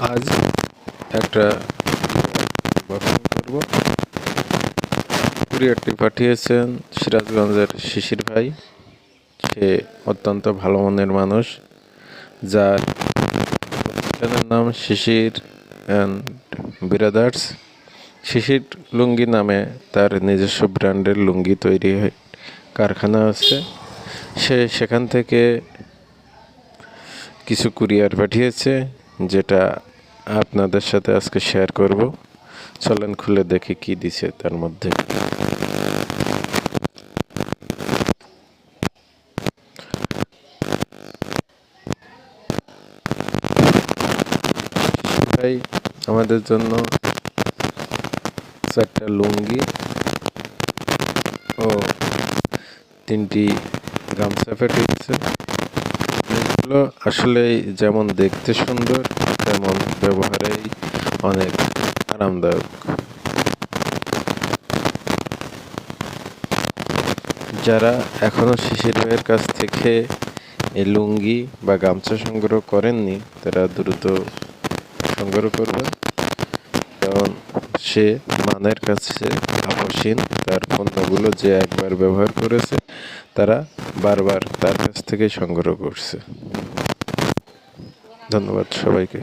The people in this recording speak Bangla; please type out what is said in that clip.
আজ একটা গঠন করব। কুরিয়ারটি পাঠিয়েছেন সিরাজগঞ্জের শিশির ভাই। সে অত্যন্ত ভালো মনের মানুষ, যার প্রতিষ্ঠানের নাম শিশির অ্যান্ড ব্রাদার্স। শিশির লুঙ্গি নামে তার নিজস্ব ব্র্যান্ডের লুঙ্গি তৈরি কারখানা আছে। সে সেখান থেকে কিছু কুরিয়ার পাঠিয়েছে, যেটা আপনাদের সাথে আজকে শেয়ার করব। চলেন খুলে দেখি কি দিছে তার মধ্যে। ভাই আমাদের জন্য 4টা লুঙ্গি ও 3টি গামছা পাঠিয়েছে। এগুলো আসলে যেমন দেখতে সুন্দর, তেমন ব্যবহারেই অনেক আরামদায়ক। যারা এখনও শিশির ভাইয়ের কাছ থেকে এই লুঙ্গি বা গামছা সংগ্রহ করেননি, তারা দ্রুত সংগ্রহ করবেন, কারণ সে মানের কাছে আপসীন। তার পণ্যগুলো যে একবার ব্যবহার করেছে, তারা বারবার তার কাছ থেকে সংগ্রহ করছে। ধন্যবাদ সবাইকে।